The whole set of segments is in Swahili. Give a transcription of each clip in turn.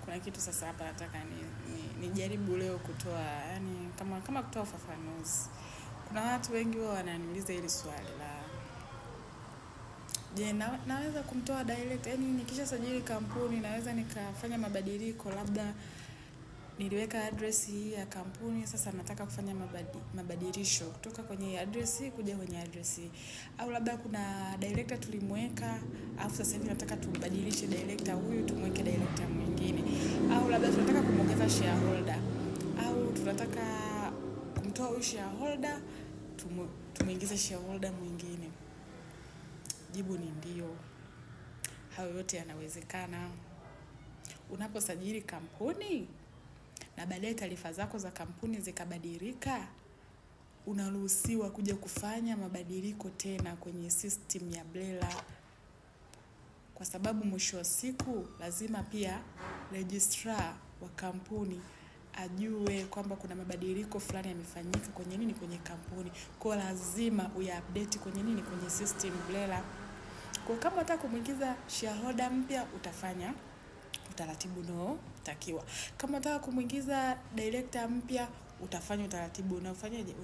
kuna kitu sasa hapa nataka nijaribu leo kutoa, yani kama kutoa ufafanuzi. Kuna watu wengi wao wananiuliza hili swali la je, naweza kumtoa director, yani nikisha sajili kampuni naweza nikafanya mabadiliko, labda niliweka address hii ya kampuni, sasa nataka kufanya mabadilisho kutoka kwenye address hii kuja kwenye address hii. Au labda kuna director tulimweka, afu sasa hivi nataka tumbadilishe director huyu tumweke director mwingine. Au labda tunataka kumongeza shareholder. Au tunataka kumtoa huyu shareholder tumuingize shareholder mwingine. Jibu ni ndio. Hayo yote yanawezekana. Unaposajili kampuni na baadaye taarifa zako za kampuni zikabadilika, unaruhusiwa kuja kufanya mabadiliko tena kwenye system ya BRELA, kwa sababu mwisho wa siku lazima pia registrar wa kampuni ajue kwamba kuna mabadiliko fulani yamefanyika kwenye kampuni. Kwa lazima uya-update kwenye kwenye system BRELA. Kwa kama unataka kumuingiza shareholder mpya, utafanya utaratibu unaotakiwa. Kama unataka kumuingiza director mpya, utafanya utaratibu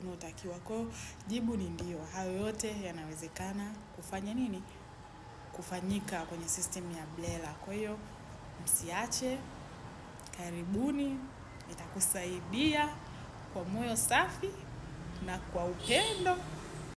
unaotakiwa. Kwa jibu ni ndio. Hayo yote yanawezekana kufanyika kwenye system ya BRELA. Kwa hiyo msiache, karibuni, itakusaidia kwa moyo safi na kwa upendo.